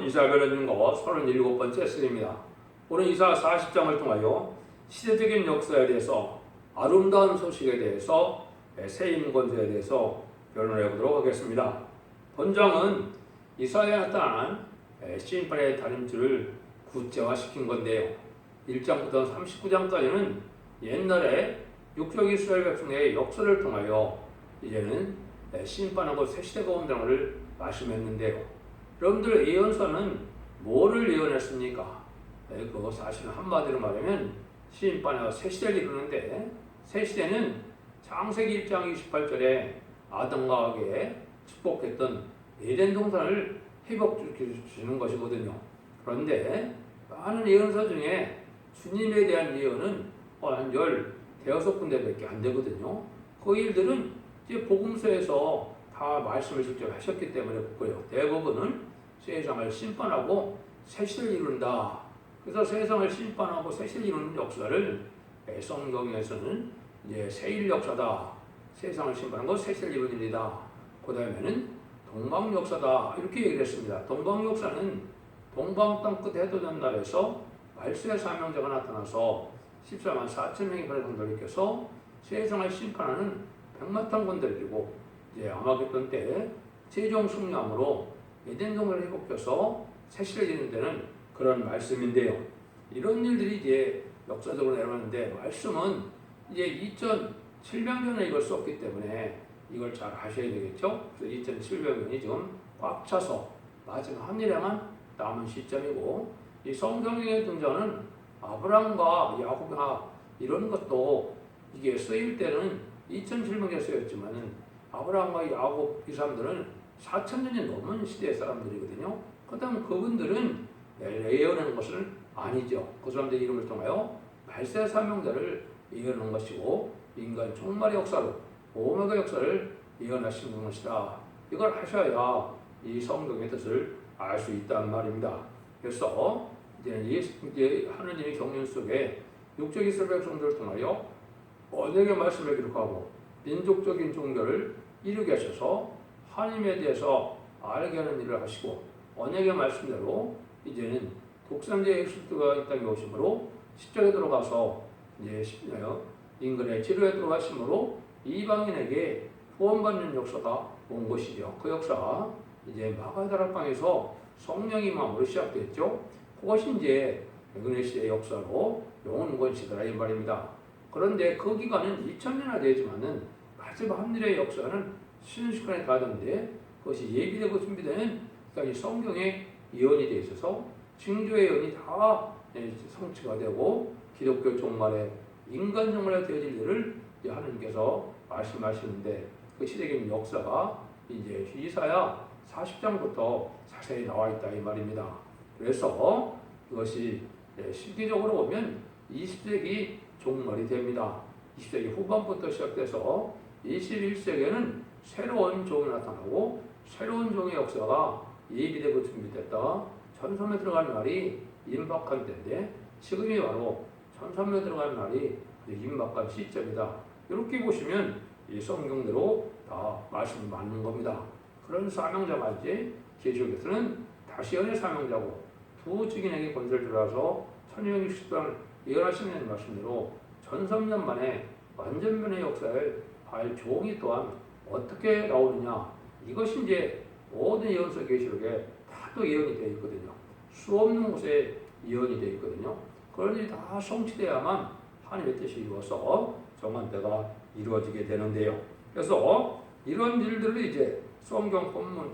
이사야별의 증거 37번째 시간입니다. 오늘 이사야 40장을 통하여 시대적인 역사에 대해서 아름다운 소식에 대해서 새 임건조에 대해서 변론해 보도록 하겠습니다. 본장은 이사야에 나타난 심판의 다림줄을 구체화시킨 건데요. 1장부터 39장까지는 옛날에 육적 이스라엘 백성의 역사를 통하여 이제는 심판하고 새 시대가 온다는 것을 말씀했는데요. 여러분들 예언서는 뭐를 예언했습니까? 그 사실은 한마디로 말하면 심판과 새 시대를 이루는데, 새 시대는 창세기 1장 28절에 아담과 하와에게 축복했던 에덴 동산을 회복시키는 것이거든요. 그런데 많은 예언서 중에 주님에 대한 예언은 한 15군데밖에 안 되거든요. 그 일들은 이제 복음서에서 다 말씀을 직접 하셨기 때문에 그렇고요. 대부분은 세상을 심판하고 새 시대를 이룬다. 그래서 세상을 심판하고 새 시대를 이루는 역사를 성경에서는 이제 세일 역사다. 세상을 심판하고 새 시대를 이루는 일이다. 그 다음에는 동방 역사다. 이렇게 얘기를 했습니다. 동방 역사는 동방 땅끝 해돋는 날에서 말세의 사명자가 나타나서 14만 4천 명이 그런 일으켜서 세상을 심판하는 백마탄 군대들이고, 이제 아마겟돈 때 최종 승리함으로 에덴 동산을 회복해서 새 시대를 이루는 데는 그런 말씀인데요. 이런 일들이 이제 역사적으로 내려오는데, 말씀은 이제 2700년에 이걸 썼기 때문에 이걸 잘 아셔야 되겠죠. 그래서 2700년이 지금 꽉 차서 마지막 한 일에만 남은 시점이고, 이 성경에 등장하는 아브라함과 야곱과 이런 것도 이게 쓰일 때는 2700년에 쓰였지만 아브라함과 야곱 이 사람들은 4000년이 넘은 시대의 사람들이거든요. 그렇다면 그분들은 예언하는 것은 아니죠. 그 사람들의 이름을 통하여 말세 사명자를 예언하는 것이고, 인간 종말의 역사로 오메가 역사를 예언하시는 것이다. 이걸 하셔야 이 성경의 뜻을 알 수 있다는 말입니다. 그래서 이제 하느님의 경륜 속에 육적 이스라엘 백성들을 통하여 언약의 말씀을 기록하고 민족적인 종교를 이루게 하셔서 하나님에 대해서 알게 하는 일을 하시고, 언약의 말씀대로 이제는 독산자의 엑소드가 이 땅에 오심으로 십자가에 들어가서 이제 인간의 치료에 들어가심으로 이방인에게 구원받는 역사가 온 것이죠. 그 역사 이제 마가다락방에서 성령이 임함으로 시작됐죠. 그것이 이제 은혜 시대의 역사로 영원권 시대라 이 말입니다. 그런데 그 기간은 2000년이나 되지만은 마지막 한일의 역사는 신시간에 가던데, 그것이 예비되고 준비되는 이 성경의 예언이 되어 있어서 징조의 예언이 다 성취가 되고 기독교 종말에 인간 종말에 되어질 일을 하나님께서 말씀하시는데, 그 시대적인 역사가 이제 이사야 40장부터 자세히 나와 있다 이 말입니다. 그래서 그것이 시기적으로 보면 20세기 종말이 됩니다. 20세기 후반부터 시작돼서 21세기에는 새로운 종이 나타나고 새로운 종의 역사가 예비되고 준비됐다. 천삼에 들어가는 날이 임박한 때인데, 지금이 바로 천삼에 들어가는 날이 임박한 시점이다. 이렇게 보시면 이 성경대로 다 말씀이 맞는 겁니다. 그런 사명자가 이제 계시록에서는 다시 연의 사명자고 두 증인에게 권세를 주라서 1260년 예언하시는 말씀대로 1300년 만에 완전변의 역사를 할 종이 또한 어떻게 나오느냐, 이것이 이제 모든 예언서 계시록에 다 또 예언이 되어 있거든요. 수없는 곳에 예언이 되어 있거든요. 그런 일이 다 성취되어야만 하나님의 뜻이 이루어서 정한때가 이루어지게 되는데요. 그래서 이런 일들을 이제 성경 본문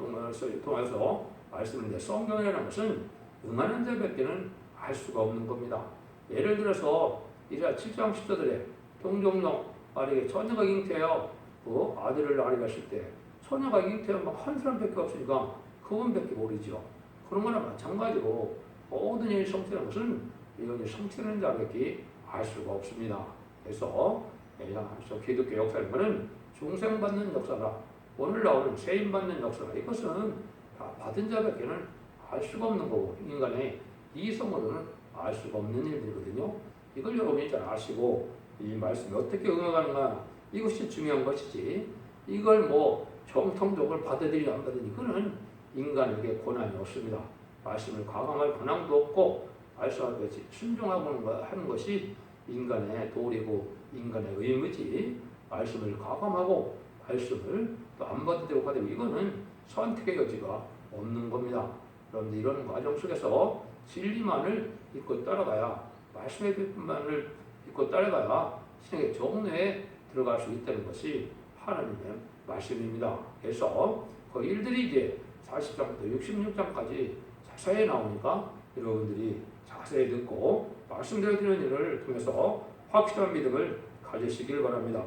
통해서 말씀인데, 성경이라는 것은 응하는 자밖에는 알 수가 없는 겁니다. 예를 들어서 이사 7장 10절에 동정령 아래에 처녀가 잉태하여 그 아들을 낳으려 하실 때, 처녀가 잉태하면 한 사람밖에 없으니까 그분밖에 모르죠. 그런 거나 마찬가지로 모든 일이 성취되는 것은 이건 성취되는 자밖에 알 수가 없습니다. 그래서 기독교 역사는 중생받는 역사라, 오늘 나오는 세임받는 역사라, 이것은 다 받은 자밖에는 알 수가 없는 거고, 인간의 이성으로는 알 수가 없는 일들이거든요. 이걸 여러분이 잘 아시고 이 말씀이 어떻게 응해가는가, 이것이 중요한 것이지, 이걸 뭐 정통적으로 받아들이냐 안 받아들이냐, 이거는 인간에게 고난이 없습니다. 말씀을 과감할 권한도 없고 말씀할 것이 순종하고 하는 것이 인간의 도리고 인간의 의무지. 말씀을 과감하고 말씀을 또 안 받아들이고 하되 이거는 선택의 여지가 없는 겁니다. 여러분들 이런 과정 속에서 진리만을 믿고 따라가야 말씀의 빛만을 믿고 따라가야 신에게 정례에 들어갈 수 있다는 것이 하나님의 말씀입니다. 그래서 그 일들이 이제 40장부터 66장까지 자세히 나오니까 여러분들이 자세히 듣고 말씀드리는 일을 통해서 확실한 믿음을 가지시길 바랍니다.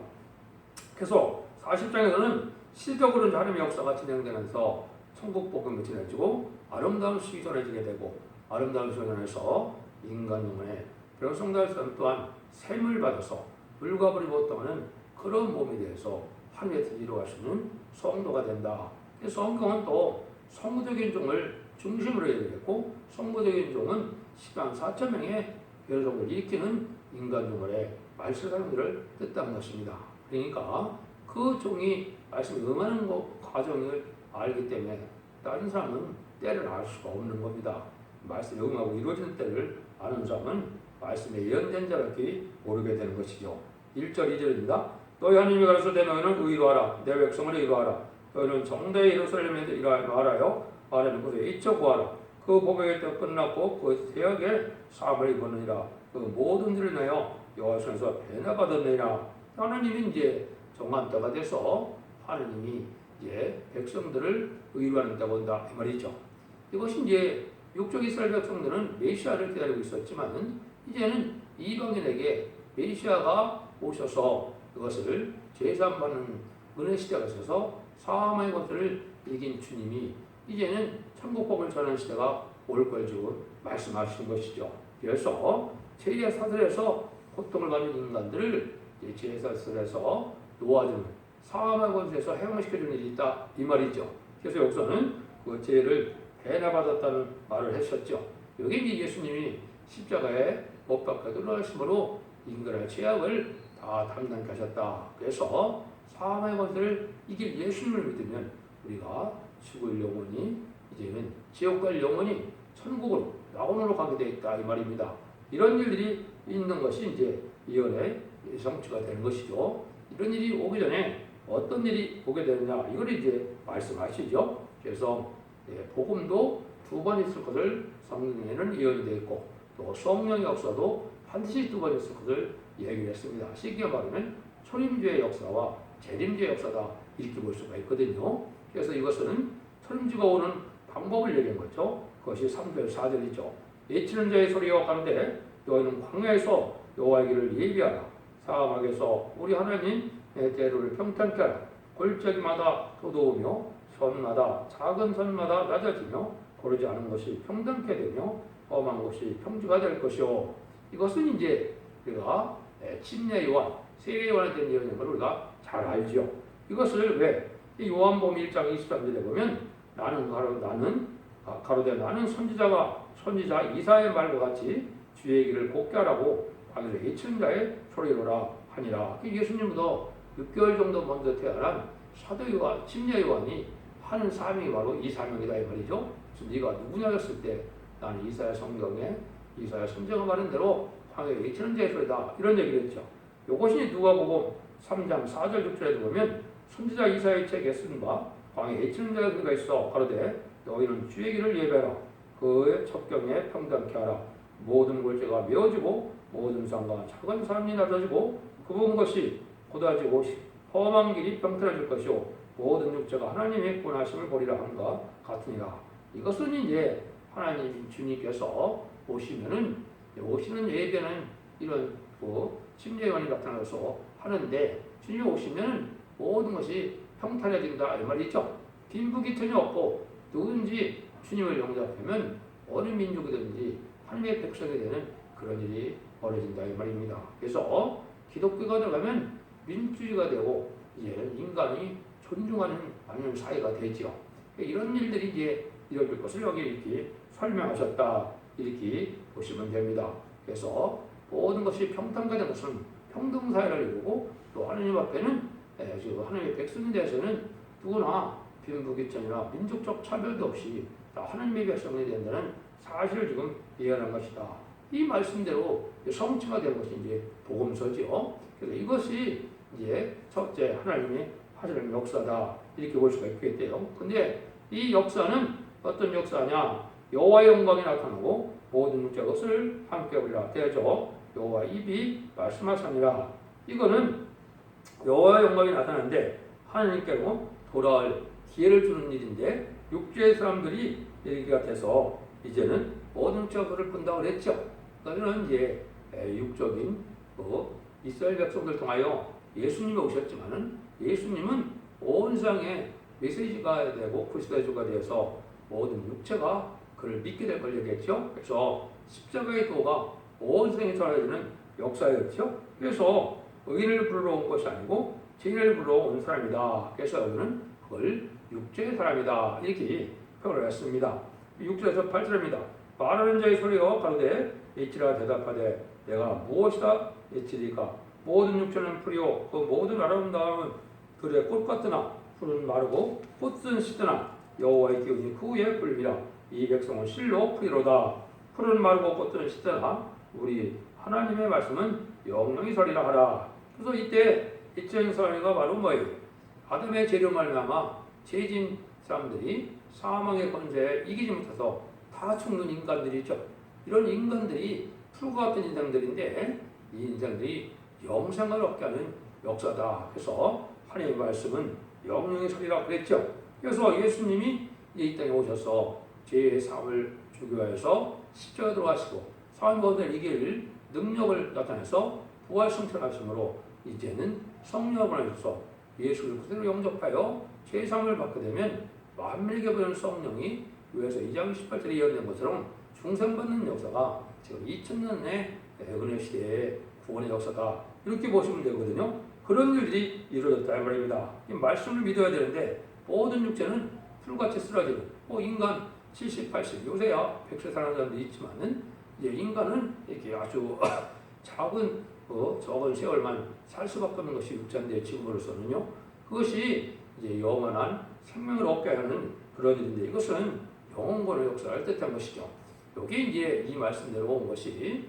그래서 40장에서는 시적으로는 하나님의 역사가 진행되면서 천국 복음이 전해지고 아름다운 수익이 전해지게 되고 아름다운 수익이 전해서 인간 영혼의 변성될 사람 또한 샘을 받아서 물과 불이 보통하는 그런 몸에 대해서 하늘에 이루어갈 수 있는 성도가 된다. 성경은 또 성도적인 종을 중심으로 얘기했고 성도적인 종은 시간 4,000명의 별성을 일으키는 인간 영혼의 말씀 사람들을 뜻한 것입니다. 그러니까 그 종이 말씀에 응하는 과정을 알기 때문에 다른 사람은 때를 알 수가 없는 겁니다. 말씀에 응하고 이루어지는 때를 아는 사람은 말씀에 예언된 자밖에 모르게 되는 것이죠. 1절 2절입니다. 너희 하나님이 가르쳐대 너희는 의로하라. 내 백성을 의로하라. 너희는 정대의 예루살렘에 말하여 말하는 곳에 이쳐 구하라. 그 복의 때 끝났고 그 대역에 사함을 입었느니라. 그 모든 일을 내어 여호와 손에서 배나 받았느니라. 하나님이 이제 정한 때가 돼서 하나님이 이제 백성들을 의로하는 때가 온다 이 말이죠. 이것이 이제 육적 이스라엘 백성들은 메시아를 기다리고 있었지만 이제는 이방인에게 메시아가 오셔서 그것을 제사받는 은혜 시대가 있어서 사함의 것들을 이긴 주님이 이제는 천국복을 전하는 시대가 올 걸 지금 말씀하신 것이죠. 그래서 제사슬에서 고통을 받는 인간들을 제사슬에서 놓아주는 사함의 것에서 해방시켜주는 일이 있다 이 말이죠. 그래서 여기서는 그 죄를 배나받았다는 말을 하셨죠. 여기 이제 예수님이 십자가에 못 박혀 돌아가심으로 인간의 죄악을 다 담당케 하셨다. 그래서 사함의 것을 이길 예수님을 믿으면 우리가 죽을 영혼이 이제는 지옥 갈 영혼이 천국으로 낙원으로 가게 되어 있다 이 말입니다. 이런 일들이 있는 것이 이제 예언의 성취가 되는 것이죠. 이런 일이 오기 전에 어떤 일이 오게 되느냐 이걸 이제 말씀하시죠. 그래서 복음도 두 번 있을 것을 성경에는 예언이 되어 있고 또 성령의 역사도 반드시 두 번 있을 것을 얘기했습니다. 쉽게 말하면 초림주의 역사와 재림주의 역사다 이렇게 볼 수가 있거든요. 그래서 이것은 초림주가 오는 방법을 얘기한 거죠. 그것이 3절 4절이죠. 예치는 자의 소리와 가는데 너희는 광야에서 여호와의 길을 예비하라. 사막에서 우리 하나님의 대로를 평탄케 하라. 골짜기마다 도도우며 선마다 작은 선마다 낮아지며 고르지 않은 것이 평등케 되며 험한 것이 평지가 될 것이요. 이것은 이제 우리가 침례 요한, 세례 요한에 대한 예언인 걸 우리가 잘 알죠. 이것을 왜 요한복음 1장 23절에 보면 가로되 나는 선지자 이사야의 말과 같이 주의 길을 곱게 하라고 광야에 예치는 자의 소리로라 하니라. 예수님보다 6개월 정도 먼저 태어난 사도 요한, 침례 요한이 하는 사명이 바로 이 사명이다 이 말이죠. 그래서 네가 누구냐 했을 때 나는 이사야 성경에 이사야 선지자가 말한 대로 광야에 예치는 자의 소리다 이런 얘기를 했죠. 이것이 누가복음 3장 4절 6절에도 보면 선지자 이사야의 책에 쓴 바 광야에 예치는 자의 소리가 있어 가로되 너희는 주의 길을 예배하라. 그의 첩경에 평등케 하라. 모든 골짜가 메어지고 모든 산과 작은 산이 낮아지고 굽은 것이 곧아지고 험한 길이 평탄해질 것이요 모든 육체가 하나님의 권하심을 보리라 함과 같으니라. 이것은 이제 하나님 주님께서 오시면은 오시는 예배는 이런 침례요한이 나타나서 하는데 주님이 오시면 모든 것이 평탄해진다 이 말이죠. 빈부귀 전혀 없고 누군지 주님을 영접하면 어느 민족이든지 하나님의 백성이 되는 그런 일이 벌어진다 이 말입니다. 그래서 기독교가 들어가면 민주주의가 되고 이제 인간이 존중하는 사회가 되죠. 이런 일들이 이제 이뤄질 것을 여기 이렇게 설명하셨다 이렇게 보시면 됩니다. 그래서 모든 것이 평등하는 것은 평등사회를 이루고 또 하나님 앞에는 지금 하나님의 백성에 대해서는 누구나 빈부귀천이나 민족적 차별도 없이 하나님의 백성이 된다는 사실을 지금 예언한 것이다. 이 말씀대로 성취가 된 것이 이제 복음서죠. 그래서 이것이 이제 첫째 하나님의 하시는 역사다 이렇게 볼 수가 있겠대요. 근데 이 역사는 어떤 역사냐? 여호와의 영광이 나타나고 모든 육체가 것을 함께 보리라. 되죠. 여호와 입이 말씀하시니라. 이거는 여호와의 영광이 나타나는데 하나님께로 돌아올 기회를 주는 일인데 육체의 사람들이 얘기가 돼서 이제는 모든 육체가 그를 본다고 그랬죠. 그러니까 이제 육적인 이스라엘 백성들 통하여 예수님이 오셨지만은 예수님은 온 세상에 메시지가 되고 그리스도가 되어서 모든 육체가 그를 믿게 될 걸 얘기했죠. 그래서 십자가의 도가 온 세상에 전해지는 역사였죠. 그래서 의인을 부르러 온 것이 아니고 죄인을 부르러 온 사람이다. 그래서 여기는 그걸 육체의 사람이다 이렇게 표현을 했습니다. 6절에서 8절입니다. 말하는 자의 소리가 가로되 이치라 대답하되 내가 무엇이다 이치리까 모든 육체는 풀이요 그 모든 아름다움은 들의 꽃 같으나 풀은 마르고 꽃은 시드나 여호와의 기운이 그 위에 불리라. 이 백성은 실로 풀이로다. 풀은 마르고 꽃은 시드나 우리 하나님의 말씀은 영영이 서리라 하라. 그래서 이때 이천 사람이가 바로 뭐예요? 아담의 죄로 말미암아 죄진 사람들이 사망의 권세에 이기지 못해서 다 죽는 인간들이죠. 이런 인간들이 풀과 같은 인생들인데 이 인생들이 영생을 얻게 하는 역사다. 그래서 하나님의 말씀은 영영의 소리라고 그랬죠. 그래서 예수님이 이 땅에 오셔서 죄의 사함을 주기 위해서 십자가에 들어가시고 사망 가운데 이길 능력을 나타내서 부활 승천하심으로 이제는 성령을 보내셔서 예수를 그대로 영접하여 죄의 사함을 받게 되면 만민에게 보내는 성령이 위에서 2장 18절에 예언된 것처럼 중생받는 역사가 지금 2000년의 은혜 시대의 구원의 역사다 이렇게 보시면 되거든요. 그런 일들이 이루어졌다 이 말입니다. 이 말씀을 믿어야 되는데 모든 육체는 풀같이 쓰러지고 인간 70, 80 요새야 100세 사는 사람도 있지만은 이제 인간은 이렇게 아주 작은 적은 세월만 살 수밖에 없는 것이 육체인데 지금으로서는요. 그것이 이제 영원한 생명을 얻게 하는 그런 일인데 이것은 영원권의 역사를 뜻한 것이죠. 여기 이제 이 말씀대로 온 것이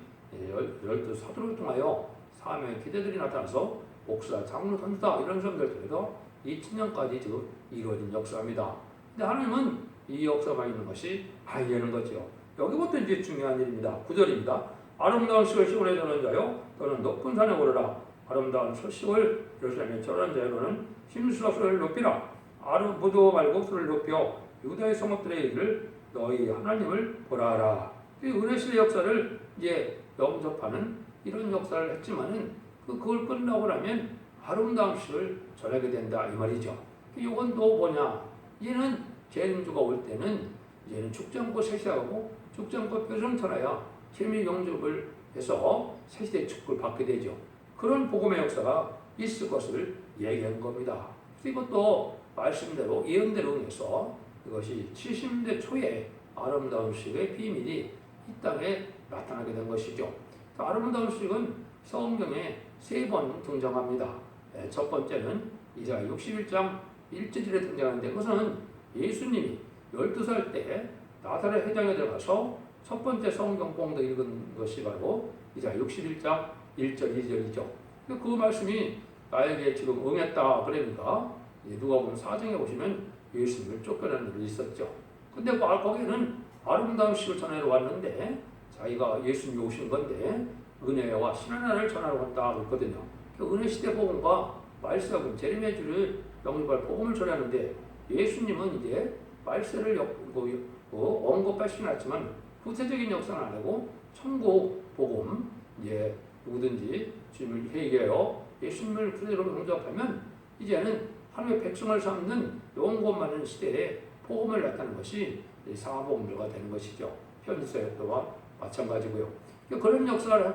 열두 사도를 통하여 사명의 기대들이 나타나서 목사, 장로, 선지자 이런 사람들 통해서 2000년까지 지금 이루어진 역사입니다. 근데 하나님은 이 역사가 있는 것이 아니라는 거죠. 여기부터 이제 중요한 일입니다. 9절입니다. 아름다운 식을 시온에 전한 자여 너는 높은 산에 오르라. 아름다운 소식을 예루살렘에 전한 자여는 힘수와 소리를 높이라. 무도 말고 소리를 높여 유다의 성읍들의 일을 너희 하나님을 보라 하라. 이 은혜시대 역사를 이제 영접하는 이런 역사를 했지만은 그걸 끝나고 나면 아름다운 식을 전하게 된다 이 말이죠. 이건 또 뭐냐? 얘는 재림주가 올 때는 얘는 죽지 않고 세시하고 죽지 않고 표정 전하여 재미 영접을 해서 새시대 축복을 받게 되죠. 그런 복음의 역사가 있을 것을 얘기한 겁니다. 이것도 말씀대로 예언대로 해서 이것이 70대 초에 아름다운 식의 비밀이 이 땅에 나타나게 된 것이죠. 아름다운 식은 성경에 3번 등장합니다. 첫 번째는 이사야 61장 1절에 등장하는데 그것은 예수님이 12살 때 나사렛 회당에 들어가서 첫 번째 성경 봉독 읽은 것이 바로 이사야 61장 1절 2절이죠. 그 말씀이 나에게 지금 응했다 그러니까 누가복음 4장에 보시면 예수님을 쫓겨나는 일이 있었죠. 근데 거기는 아름다운 식을 전하러 왔는데 자기가 예수님이 오신 건데 은혜와 신앙을 전하러 왔다 그랬거든요. 그 은혜 시대 복음과 말세하고 재림의 주를 영접할 복음을 전하는데 예수님은 이제 말세를 언급하시긴 했지만 구체적인 역사는 안 하고 천국 복음 이제 누구든지 주님을 회개하여 예수님을 그대로 영접하면 이제는 하나님의 백성을 삼는 영권 많은 시대에 복음을 나타내는 것이 사복음주가 되는 것이죠. 현지사역도와 마찬가지고요. 그런 역사를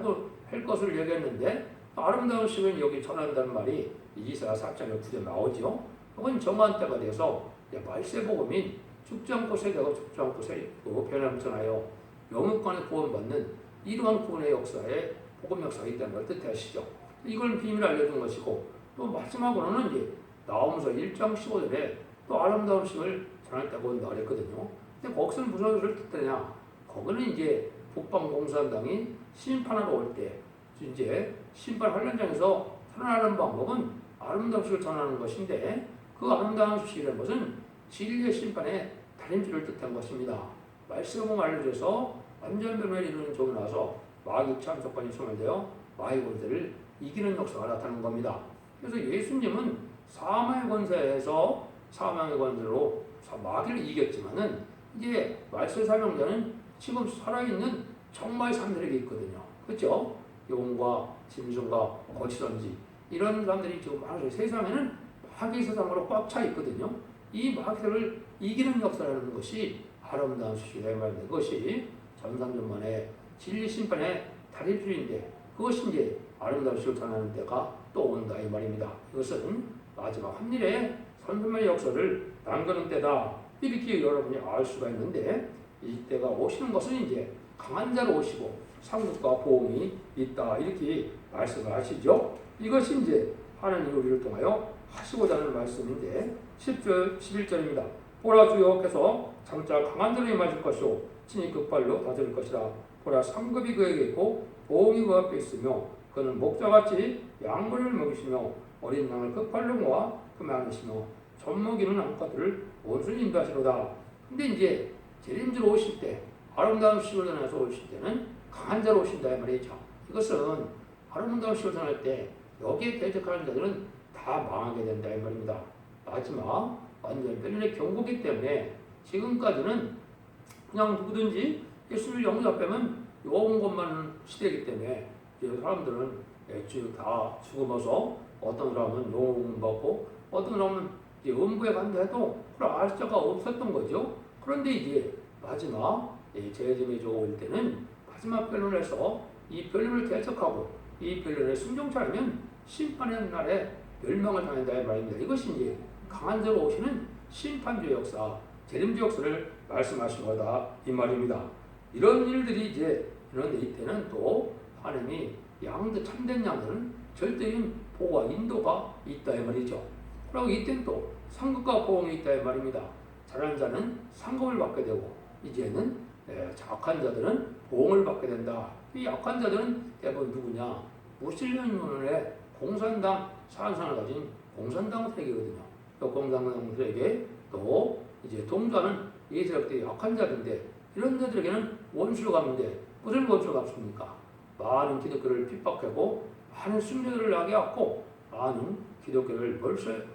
할 것을 얘기했는데 아름다운 식은 여기 전한다는 말이 이사야 4장에 9절 나오죠. 그건 정한 때가 돼서 말세 복음인 죽지 않고 세대가 죽지 않고 세고 변함 전하여 영육간에 구원받는 이러한 구원의 역사에 복음 역사가 있다는 걸 뜻하시죠. 이걸 비밀을 알려준 것이고 또 마지막으로는 이제 나오면서 1장 15절에 또 아름다운 식을 전할 때고 그랬거든요. 근데 거기서는 무슨 소리를 듣느냐? 거기는 이제 북방공산당이 심판하러 올 때 이제 심판 훈련장에서 살아나는 방법은 아름다운 소식을 전하는 것인데 그 아름다운 소식이라는 것은 진리의 심판의 다림질을 뜻한 것입니다. 말씀을 알려줘서 완전 변화를 이루는 종이 나와서 마귀 참석관이 소멸되어 마귀 권세를 이기는 역사가 나타나는 겁니다. 그래서 예수님은 사망의 권세에서 사망의 권세로 마귀를 이겼지만은 이제 말씀 사명자는 지금 살아있는 정말 사람들에게 있거든요. 그렇죠? 용과 짐승과 거치던지 이런 사람들이 지금 많아요. 세상에는 마귀 세상으로 꽉 차 있거든요. 이 마귀를 이기는 역사라는 것이 아름다운 소식이다 말입니다. 그것이 전산전만의 진리 심판의 다림줄인데 그것이 이제 아름다운 소식을 전하는 때가 또 온다 이 말입니다. 이것은 마지막 한일의 선선의 역사를 남기는 때다. 이렇게 여러분이 알 수가 있는데 이때가 오시는 것은 이제 강한 자로 오시고 상급과 보험이 있다 이렇게 말씀을 하시죠. 이것이 이제 하나님이 우리를 통하여 하시고자 하는 말씀인데 10절 11절입니다. 보라 주여께서 장차 강한 자로 임하실 것이요 친히 급발로 다스릴 것이라. 보라 상급이 그에게 있고 보험이 그 앞에 있으며 그는 목자같이 양물을 먹이시며 어린 양을 급발로 모아 품에 안으시며 젖먹이는 암컷들을 온순히 인도하시로다. 근데 이제 재림주로 오실 때 아름다운 시를 전해서 오실 때는 강한 자로 오신다 이 말이죠. 이것은 아름다운 시를 전할 때 여기에 대적하는 자들은 다 망하게 된다 이 말입니다. 마지막 완전 변론의 경고기 때문에 지금까지는 그냥 누구든지 예수를 영접하면 온 것만 시대이기 때문에 사람들은 애초에 다 죽어서 어떤 사람은 영웅 받고 어떤 사람은 음부에 간다 해도 그걸 알 자가 없었던 거죠. 그런데 이제 마지막 재림이 올 때는 마지막 변론에서 이 변론을 대적하고 이 변론에 순종치 않으면 심판의 날에 멸망을 당한다 이 말입니다. 이것이 이제 강한 자로 오시는 심판주의 역사, 재림주의 역사를 말씀하신 거다 이 말입니다. 이런 일들이 이제 그런데 이때는 또 하나님이 양들 참된 양들은 절대적인 보호와 인도가 있다 이 말이죠. 그리고 이때는 또 상급과 보험이 있다 이 말입니다. 잘하는 자는 상급을 받게 되고 이제는 악한 자들은 보험을 받게 된다. 이 악한 자들은 대부분 누구냐? 무신론의 공산당 사상을 가진 공산당 세력이거든요. 또 공산당 세력에 또 이제 동조하는 이 세력들이 악한 자들인데 이런 자들에게는 원수가 갚는데 무슨 원수가 갚습니까? 많은 기독교를 핍박하고 많은 순교들을 나게 하고 많은 기독교를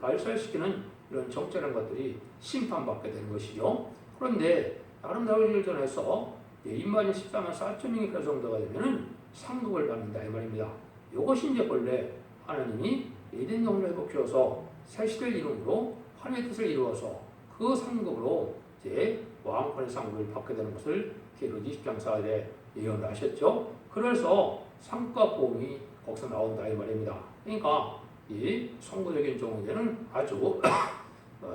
말살시키는 이런 정죄라는 것들이 심판받게 되는 것이죠. 그런데 아름다운 일을 전해서 인만이 14만 4천 명이 결성되가 되면은 상급을 받는다 이 말입니다. 이것이 이제 본래 하나님이 에덴 동산을 회복시켜서 새 시대를 이름으로 하나님의 뜻을 이루어서 그 상급으로 이제 왕권의 상급을 받게 되는 것을 계시록 20장 4절에 예언을 하셨죠. 그래서 상급과 보험이 거기서 나온다 이 말입니다. 그러니까 이 선구적인 종에게는 아주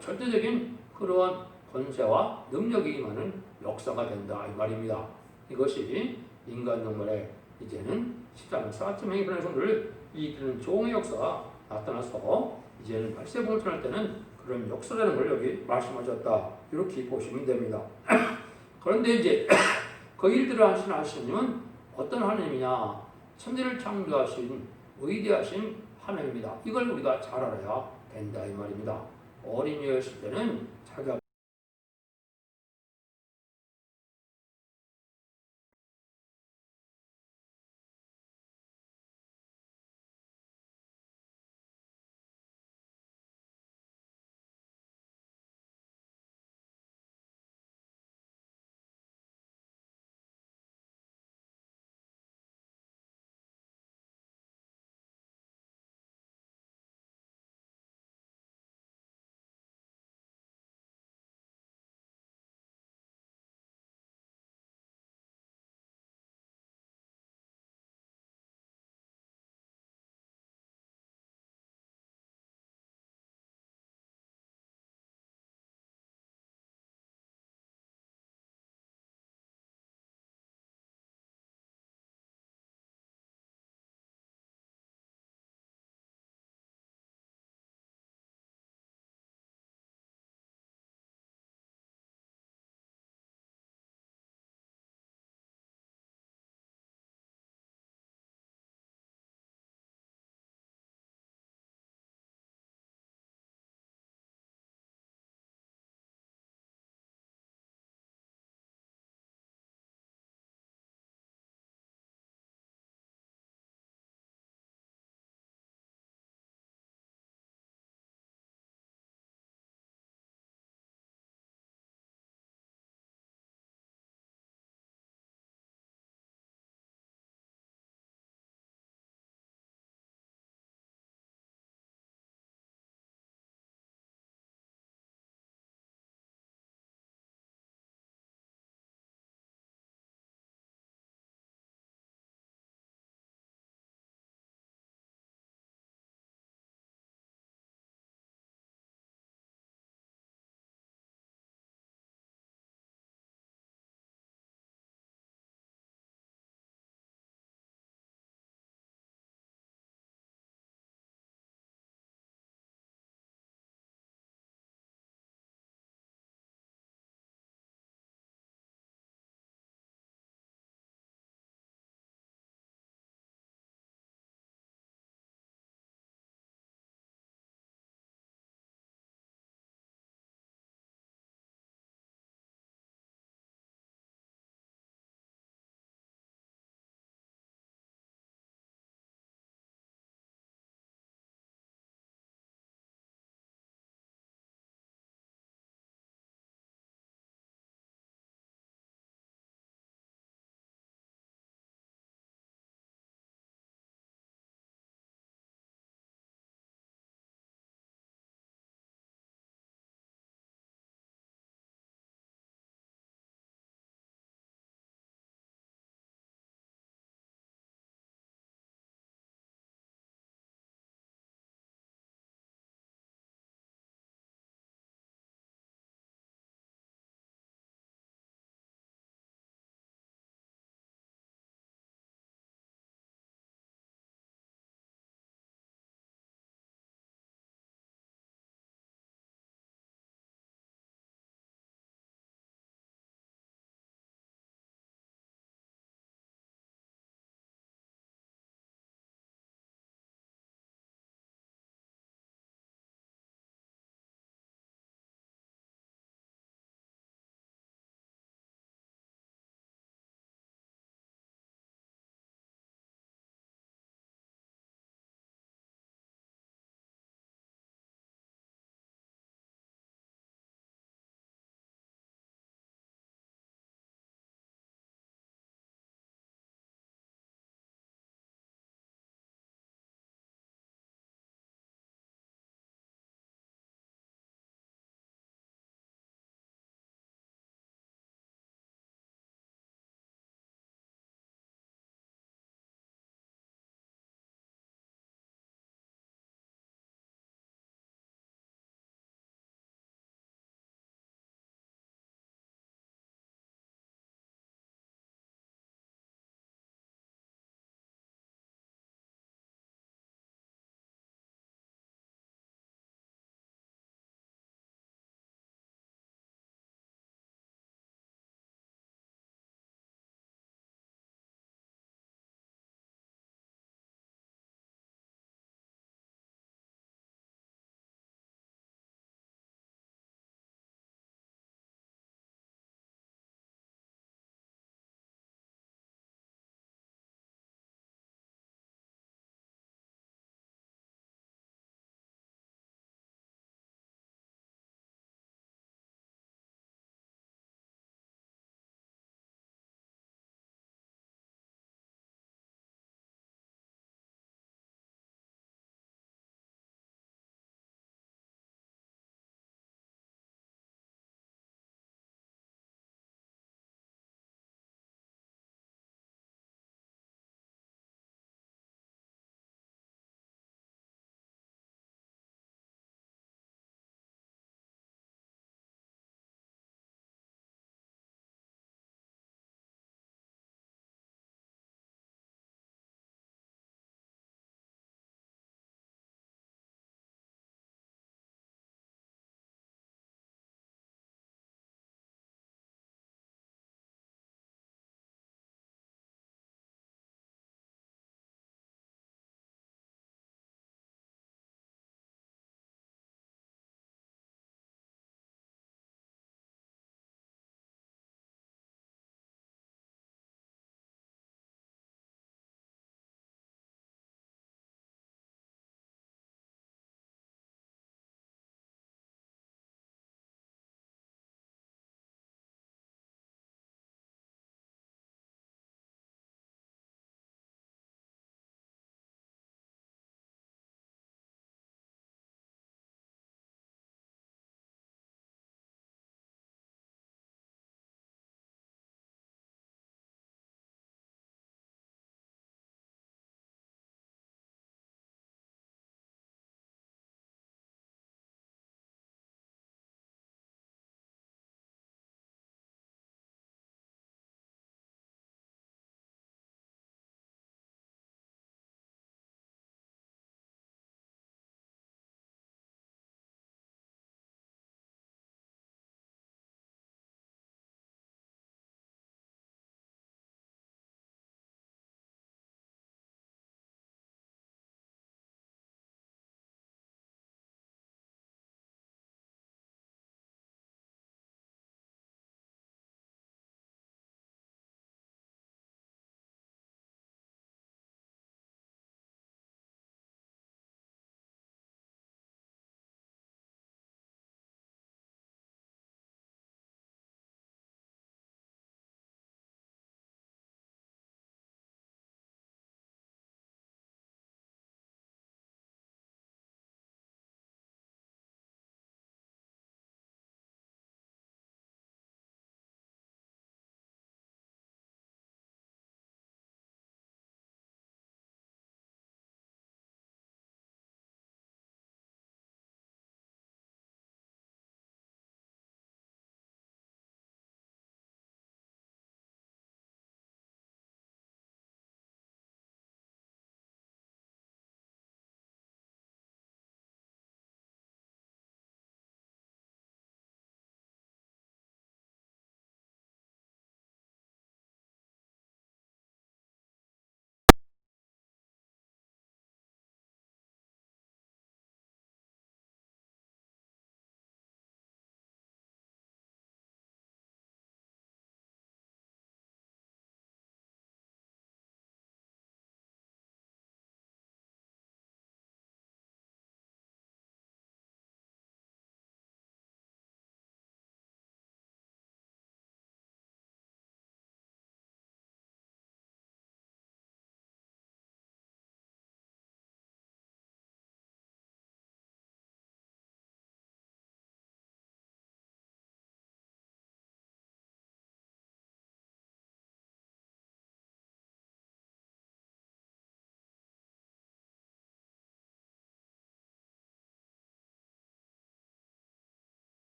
절대적인 그러한 권세와 능력이 임하는 역사가 된다 이 말입니다. 이것이 인간 정말에 이제는 14만 4천 명의 그런 성도를 이기는 종의 역사가 나타나서 이제는 발세봉을 전할 때는 그런 역사라는 걸 여기 말씀하셨다 이렇게 보시면 됩니다. 그런데 이제 그 일들을 하신 하나님은 어떤 하나님이냐? 천지를 창조하신 위대하신 하나님입니다. 이걸 우리가 잘 알아야 된다 이 말입니다. 어린이였을 때는 자기가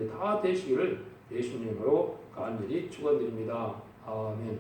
여러분들이 다 되시기를 예수님으로 간절히 축원드립니다. 아멘.